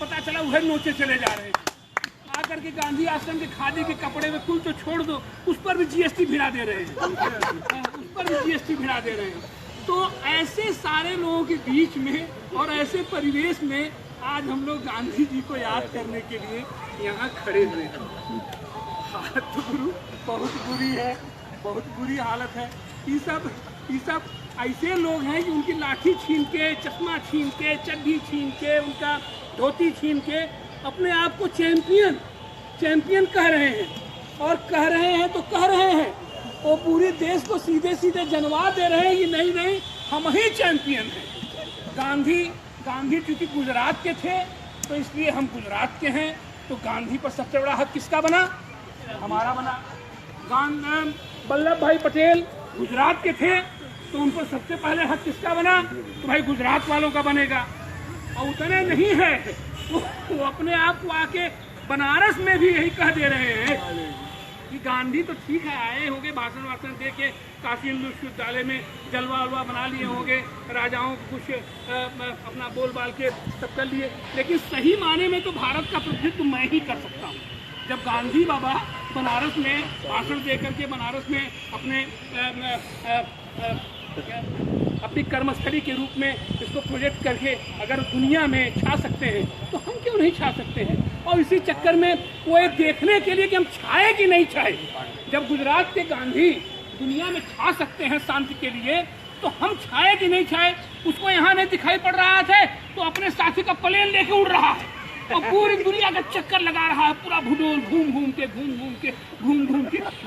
पता चला वह नोचे चले जा रहे थे। आकर के गांधी आश्रम के खादी के कपड़े में कुल तो छोड़ दो, उस पर भी जीएसटी भिड़ा दे रहे हैं, उस पर भी जीएसटी भिड़ा दे रहे हैं। तो ऐसे सारे लोगों के बीच में और ऐसे परिवेश में आज हम लोग गांधी जी को याद करने के लिए यहाँ खड़े हुए हैं। हालत तो गुरु बहुत बुरी है, बहुत बुरी हालत है। ये सब ऐसे लोग हैं कि उनकी लाठी छीन के, चश्मा छीन के, चड्डी छीन के, उनका धोती छीन के अपने आप को चैंपियन कह रहे हैं। और कह रहे हैं तो कह रहे हैं, वो पूरे देश को सीधे सीधे जनवा दे रहे हैं कि नहीं नहीं हम ही चैंपियन हैं। गांधी चूंकि गुजरात के थे तो इसलिए हम गुजरात के हैं। तो गांधी पर सबसे बड़ा हक किसका बना? हमारा बना। वल्लभ भाई पटेल गुजरात के थे तो उन पर सबसे पहले हक किसका बना? तो भाई गुजरात वालों का बनेगा। और उतने नहीं है, वो अपने आप को आके बनारस में भी यही कह दे रहे हैं कि गांधी तो ठीक है, आए होंगे भाषण वाषण दे के काशी हिंदू विश्वविद्यालय में जलवा वलवा बना लिए होंगे, राजाओं को कुछ अपना बोल बाल के सब कर लिए, लेकिन सही माने में तो भारत का प्रतिनिधित्व मैं ही कर सकता हूँ। जब गांधी बाबा बनारस में भाषण दे करके बनारस में अपनी कर्मस्थली के रूप में इसको प्रोजेक्ट करके अगर दुनिया में छा सकते हैं तो हम क्यों नहीं छा सकते हैं? और इसी चक्कर में वो ये देखने के लिए कि हम छाए कि नहीं छाए, जब गुजरात के गांधी दुनिया में छा सकते हैं शांति के लिए, तो हम छाए कि नहीं छाए उसको यहाँ नहीं दिखाई पड़ रहा था। तो अपने साथी का प्लेन लेके उड़ रहा है और पूरी दुनिया का चक्कर लगा रहा है, पूरा भूगोल घूम घूम के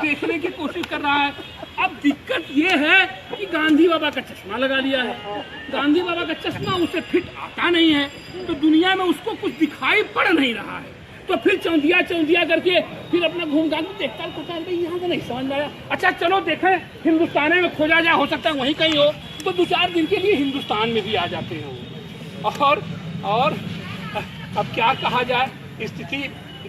देखने की कोशिश कर रहा है। अब दिक्कत ये है कि गांधी बाबा का चश्मा लगा लिया है। गांधी बाबा का चश्मा उसे फिट आता नहीं है, तो दुनिया में उसको कुछ दिखाई पड़ नहीं रहा है। तो फिर चौंधिया करके फिर अपना घूम घाम देखता यहाँ से नहीं समझ में आया, अच्छा चलो देखें हिंदुस्तान में खोजा जाए, हो सकता है वहीं कहीं हो। तो 2-4 दिन के लिए हिंदुस्तान में भी आ जाते हैं। और अब क्या कहा जाए, स्थिति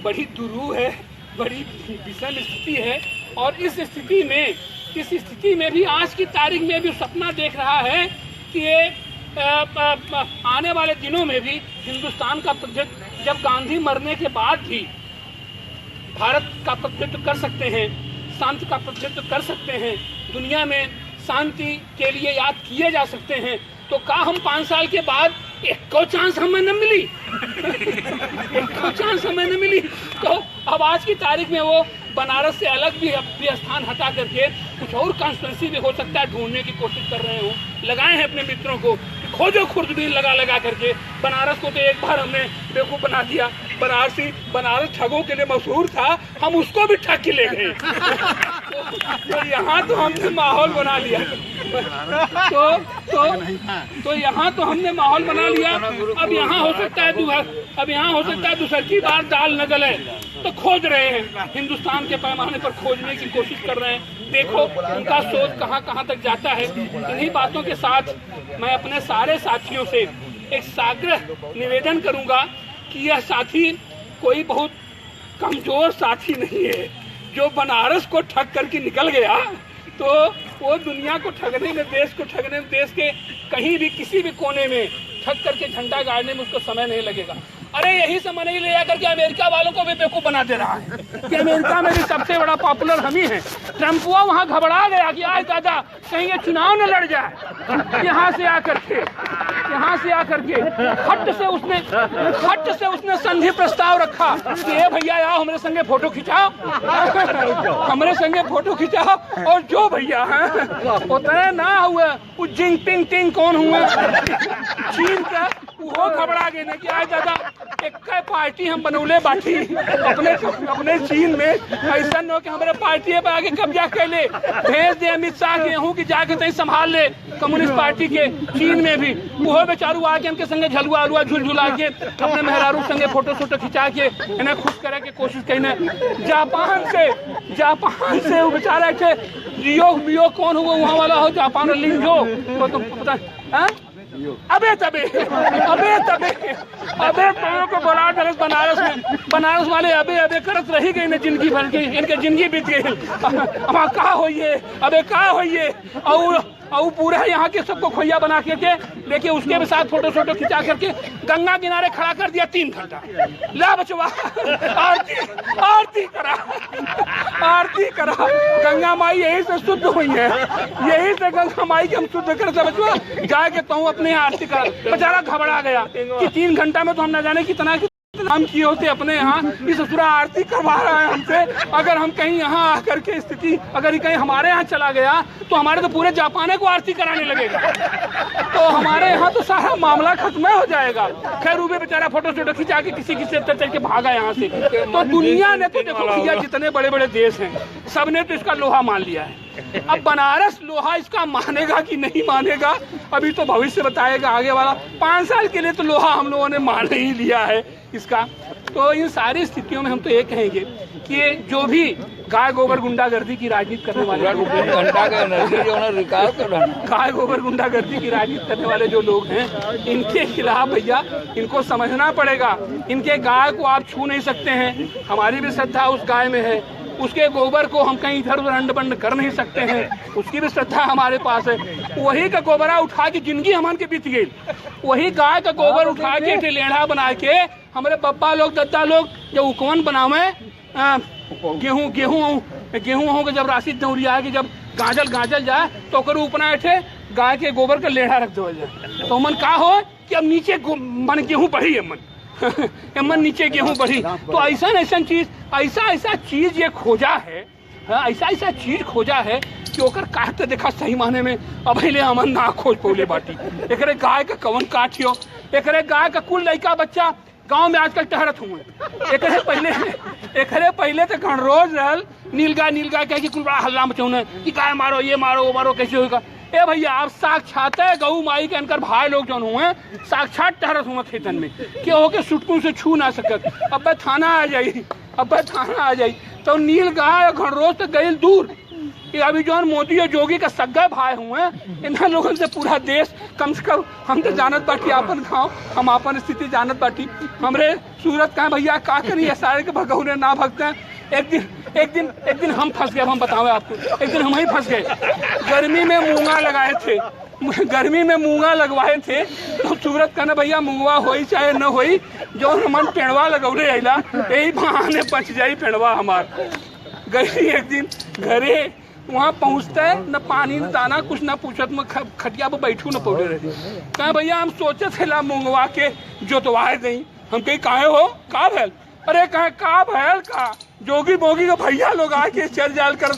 बड़ी दुरूह है, बड़ी विषम स्थिति है। और इस स्थिति में भी आज की तारीख में भी सपना देख रहा है कि आने वाले दिनों में भी हिंदुस्तान का प्रतिनिधित्व, जब गांधी मरने के बाद भी भारत का प्रतिनिधित्व कर सकते हैं, शांति का प्रतिनिधित्व कर सकते हैं, दुनिया में शांति के लिए याद किए जा सकते हैं, तो का हम 5 साल के बाद एक को चांस हमें न मिली। तो अब आज की तारीख में वो बनारस से अलग भी स्थान हटा करके कुछ और कॉन्स्टिट्यूंसी भी हो सकता है ढूंढने की कोशिश कर रहे हो। लगाए हैं अपने मित्रों को, खोजो खुर्दबीन लगा करके। बनारस को तो एक बार हमने बेवकूफ बना दिया। बनारस ठगों के लिए मशहूर था, हम उसको भी ठग के ले गए। तो यहाँ तो हमने माहौल बना लिया। तो यहाँ तो हमने माहौल बना लिया। अब यहाँ हो सकता है दूसर की बार दाल न गले, तो खोज रहे हैं, हिंदुस्तान के पैमाने पर खोजने की कोशिश कर रहे हैं। देखो उनका सोच कहाँ तक जाता है। इन्हीं बातों के साथ मैं अपने सारे साथियों से एक साग्रह निवेदन करूंगा कि यह साथी कोई बहुत कमजोर साथी नहीं है। जो बनारस को ठग करके निकल गया, तो वो दुनिया को ठगने में, देश को ठगने में, देश के कहीं भी किसी भी कोने में ठग करके झंडा गाड़ने में उसको समय नहीं लगेगा। अरे यही समय नहीं ले जाकर के अमेरिका वालों को भी बेवकूफ बना दे रहा है कि अमेरिका में भी सबसे बड़ा पॉपुलर हम ही हैं। ट्रम्प वहाँ घबरा गया कि आज दादा कहीं ये चुनाव न लड़ जाए। यहाँ से आकर के हट से उसने संधि प्रस्ताव रखा कि ए भैया आओ हमारे संगे फोटो खिंचाओ, और जो भैया हैं उतने ना हुए, वो जिनपिंग कौन हुआ चीन का, वो घबरा गए ना कि आज दादा एक पार्टी हम बनौले बाटी अपने चीन में, ऐसा न हो कि हमारे पार्टी पे आगे कब्जा कर ले, भेज दे अमित शाह के हूँ कि जाके तई संभाल ले कम्युनिस्ट पार्टी के चीन में भी। वो बेचारू आके हमके संगे झलुआ झुलझुला के अपने मेहरारू संगे फोटो खिंचा के इन्हें खुश करे के कोशिश करी। जापान से वो बेचारा थे रियो कौन हुआ वहाँ वाला हो, जापान लिंजो तो पता है अबे तबे तो को बोला बनारस वाले अबे करत रही गई ना जिंदगी भर के, इनके जिंदगी बीत गई। अब का होइए, अबे का होइए, और पूरा यहाँ के सबको खोइया बना के देखिए, उसके भी साथ फोटो खिंचा करके गंगा किनारे खड़ा कर दिया 3 घंटा। ला बचवा, आरती करा। गंगा माई यही से शुद्ध हुई है, यही से गंगा माई के हम शुद्ध करते बचवा। जाके तो अपने आरती करा। बेचारा घबरा गया कि 3 घंटा में तो हम न जाने कितना हम किए होते अपने यहाँ। इस ससुरा आरती करवा रहा है हमसे। अगर हम कहीं यहाँ आकर के स्थिति अगर कहीं हमारे यहाँ चला गया तो हमारे तो पूरे जापाने को आरती कराने लगेगा, तो हमारे यहाँ तो सारा मामला खत्म हो जाएगा। खैर वो भी बेचारा फोटो खिंचा के किसी चल के भागा यहाँ से। तो दुनिया ने तो देखो भैया, जितने बड़े बड़े देश हैं सबने तो इसका लोहा मान लिया है। अब बनारस लोहा इसका मानेगा कि नहीं मानेगा, अभी तो भविष्य बताएगा आगे वाला। 5 साल के लिए तो लोहा हम लोगों ने मान ही लिया है इसका। तो इन सारी स्थितियों में हम तो ये कहेंगे कि जो भी गाय गोबर गुंडागर्दी की राजनीति करने वाले गाय गोबर गुंडागर्दी की राजनीति करने वाले जो लोग हैं, इनके खिलाफ भैया इनको समझना पड़ेगा। इनके गाय को आप छू नहीं सकते हैं, हमारी भी श्रद्धा उस गाय में है। उसके गोबर को हम कहीं इधर उधर अंड बंड कर नहीं सकते हैं, उसकी भी श्रद्धा हमारे पास है। वही का गोबरा उठा के जिंदगी हमान के बीत गई, वही गाय का गोबर उठा के लेढ़ा बना के हमारे पप्पा लोग दद्दा लोग जब उकवन बनावे गेहूं हो जब राशि दौड़िया के जब गाजल जाए तो ऊपना ऐठे गाय के गोबर का लेढ़ा रख दो जाए। तो मन का हो कि अब नीचे मन गेहूं बढ़ी है मन नीचे गेहूं बढ़ी। तो ऐसा चीज ये खोजा है, ऐसा चीज खोजा है कि ओकर कहते देखा सही माने में अब हमन ना खोज पौले बाटी। एकरे गाय का कवन काटियो, एकरे गाय का कुल लड़का बच्चा गांव में आजकल टहरत हुए। एकरे पहले तो रोज रहल नीलगाय कह के कुल बड़ा हल्ला मचौने कि गाय मारो, ये मारो, वो मारो, कैसे होगा। ए भैया आप साक्षात गऊ माई के अनकर भाई लोग जो हुए साक्षात टहरत हुए खेतन में कि होके सुटकू से छू ना सकत। अब थाना आ जाई तो नील गाय घनरोज तक गई दूर। कि अभी जो मोदी और जोगी का सग्गा भाई हुए, इन लोगों से पूरा देश कम से कम हम तो जानत बाटी अपन गाँव, हम अपन स्थिति जानत बाटी। हमरे सूरत का भैया का करी है सारे के भगौने ना भगते हैं। एक दिन हम फंस गए, हम बतावे आपको। एक दिन हम ही फंस गए, गर्मी में मूंगा लगवाए थे। तो सूरत का ना भैया मूंगवा होई चाहे न होई, जो हम पेड़वा लगौले अला यही बहाने बच जाई पेड़वा हमार। गई एक दिन घरे, वहाँ पहुँचते न पानी न दाना कुछ न पूछत में खटिया पर बैठू न पौड़े रहे। कहा भैया हम सोचे थे ला मूंगवा के जोतवाए दई। हम कहीं काहे हो का भैल, अरे कहे का भैल का जोगी बोगी का भैया लोग आके चल जाल कर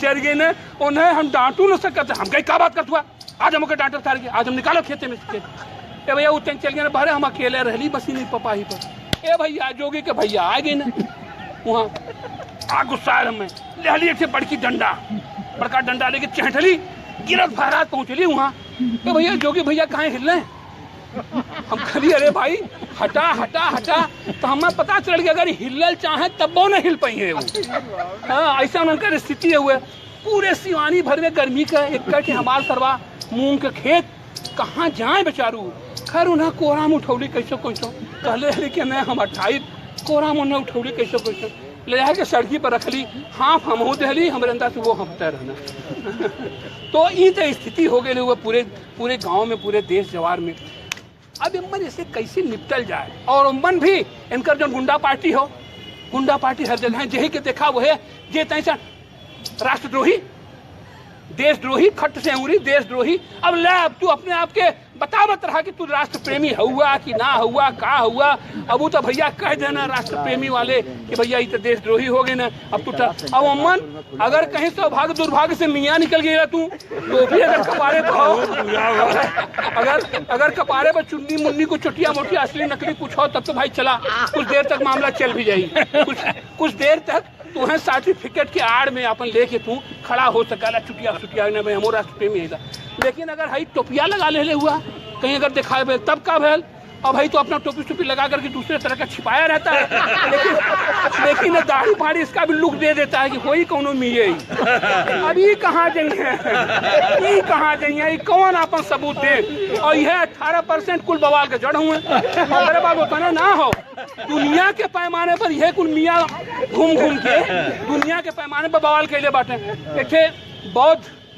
चल गए न, उन्हें हम डांटू न सकते। हम कहीं का बात करत हुआ, आज हमको डांटर थार के आज हम निकालो खेते में से। ए भैया उतने चल गए बारे, हम अकेले रहली बसी नहीं पपाही पर। ए भैया जोगी के भैया आ गए न, वहाँ आ गुस्सा हमें ले थे बड़की बड़का डंडा लेके चहटली गिरत भरात पहुंचली वहाँ। तो भैया जोगी भैया कहाँ हिल रहे, हम खली अरे भाई हटा। तो हमें पता चल गया अगर हिलल चाहे तब वो न हिल पाई है वो। हाँ ऐसा उनका स्थिति है हुए। पूरे सिवानी भर में गर्मी का एक के हमार सरवा मूंग के खेत कहाँ जाए बेचारू। खैर उन्हें कोराम उठौली कैसो कहले कि नहीं हम 28 कोराम उन्हें उठौली कैसो ले जाके सड़की पर रखली। हाँ हम दहली हमारे अंदर से वो हमते रहना। तो ये तो स्थिति हो गई हुआ पूरे गांव में, पूरे देश जवार में। अब इमन इसे कैसे निपटल जाए। और उमन भी इनकर जो गुंडा पार्टी हर जगह जही के देखा वो है जे तैसा राष्ट्रद्रोही, देशद्रोही, खट से अंगुरी देशद्रोही। अब ले अब तू अपने आप के बतावत रहा कि तू राष्ट्र प्रेमी हुआ कि ना हुआ, का हुआ। अब वो तो भैया कह देना राष्ट्र प्रेमी वाले कि भैया ये तो देशद्रोही हो गए ना। अब तू अब अमन अगर कहीं सौभाग्य दुर्भाग्य से मियाँ निकल गया तू तो भी अगर कपारे पर हो, अगर कपारे पर चुन्नी मुन्नी को चुटिया मोटिया असली नकली कुछ हो तब तो भाई चला कुछ देर तक मामला चल भी जाएगी। कुछ देर तक तू है सर्टिफिकेट के आड़ में अपन लेके तू खड़ा हो सका चुटिया ने भाई हमारा राष्ट्र प्रेमी है। लेकिन अगर हाई टोपिया लगा ले हुआ कहीं अगर दिखाए भेल तब का भेल और भाई तो अपना टोपी टोपी लगा करके दूसरे तरह का छिपाया रहता है, लेकिन दाढ़ी फाड़ी इसका भी लुक दे देता है कि कोई कौनो मिये ही। अभी कहाँ जाइए, कहाँ जाइए, कौन आपन सबूत दे। और यह 18% कुल बवाल के जड़ हुए। मेरे बात होता ना हो, दुनिया के पैमाने पर यह कुल मियाँ घूम घूम के दुनिया के पैमाने पर बवाल कैले बाटे। एक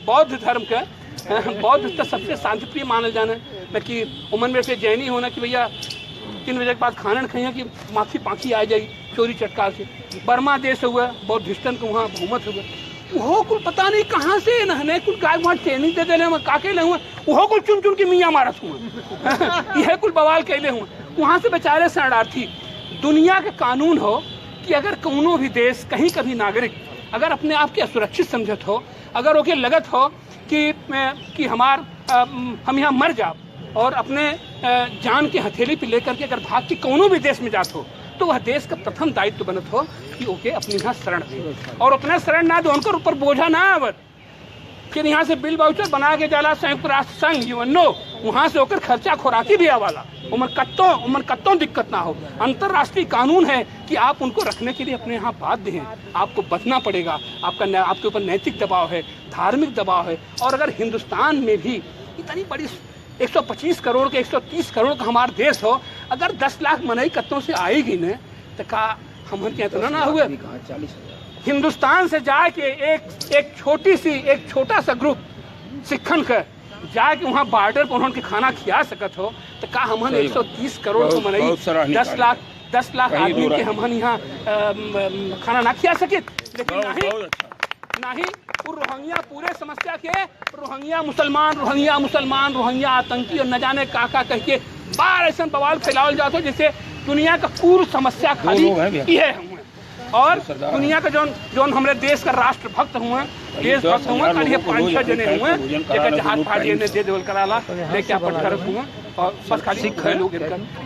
बौद्ध धर्म के बौद्ध तो सबसे शांतिप्रिय मानल जाना न कि उमन में से जैनी होना कि भैया 3 बजे के बाद खाना न खाइए कि माखी पाखी आ जाई चोरी चटकार से। बर्मा देश हुआ बौद्धिस्टन को वहाँ हुकूमत हुआ, वो कुल पता नहीं कहाँ से नहने कुल गाय वहाँ ट्रेनिंग दे देने में काके ले हुए, वो कुल चुन चुन के मियाँ मारत हुए। यह कुल बवाल कैले हुए। वहाँ से बेचारे शरणार्थी। दुनिया के कानून हो कि अगर कोनो भी देश कहीं कभी नागरिक अगर अपने आप के असुरक्षित समझत हो, अगर ओके लगत हो कि हम यहाँ मर जाओ और अपने जान के हथेली पे लेकर के अगर भाग के कोनो भी देश में जात हो, तो वह देश का प्रथम दायित्व बनत हो कि ओके अपने यहाँ शरण दे। और अपना शरण ना दो, उनकर ऊपर बोझा ना आवत। फिर यहाँ से बिल वाउचर बना के जाला संयुक्त राष्ट्र संघ यूएनओ, वहाँ से होकर खर्चा खोराकी भी आवाला। उमर कत्तों दिक्कत ना हो। अंतर्राष्ट्रीय कानून है कि आप उनको रखने के लिए अपने यहाँ बाध्य हैं, आपको बचना पड़ेगा। आपके ऊपर नैतिक दबाव है, धार्मिक दबाव है। और अगर हिंदुस्तान में भी इतनी बड़ी 125 करोड़ के 130 करोड़ का हमारा देश हो, अगर 10 लाख मनई कत्तों से आएगी न तो का हम क्या इतना ना हुए। हिंदुस्तान से जाके एक छोटा सा ग्रुप सिखन कर जाके वहाँ बॉर्डर पर उन्होंने खाना खिया सकत हो, तो का हमन 130 करोड़ को मनई 10 लाख आदमी के हमन यहाँ खाना ना खिया सके। लेकिन नहीं वो रोहिंग्या पूरे समस्या के रोहिंग्या मुसलमान रोहिंग्या आतंकी और न जाने काका कह के बार ऐसा बवाल फैलावल जाता हो जैसे दुनिया का पूर्व समस्या खाली है हुए। और दुनिया का जोन हमारे देश का राष्ट्र भक्त हुए, देशभक्त हुए, कल ये 5-6 जने हुए जेकर जहाज फाड़िए ने दे देवल कराला लेके अपन घर हुए और बस खाली लोग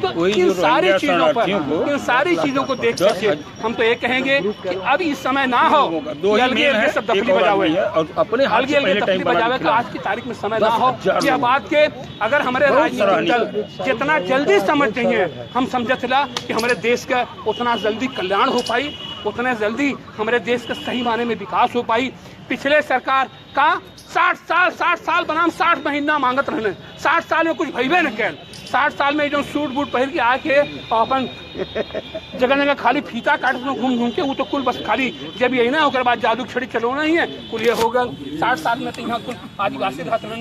तो इन सारी चीजों को देख करके हम तो ये कहेंगे कि अब इस समय ना हो सब दफली बजावे दफली बजावे का आज की तारीख में समय ना हो। यह बात के अगर हमारे राजनीतिक दल जितना जल्दी समझ जाइए, हम समझत ला कि हमारे देश का उतना जल्दी कल्याण हो पाई, उतना जल्दी हमारे देश का सही माने में विकास हो पाई। पिछले सरकार का 60 साल बनाम 60 महीना मांगत रहने, 60 साल में कुछ भइबे न कैल। 60 साल में जो सूट बूट पहन के आके अपन जगह खाली फीता काट घूम के वो तो कुल बस खाली जब यही ना होकर बाद जादू छड़ी चलोना ही है कुल ये होगा। 60 साल में तो यहाँ कुल आदिवासी रहते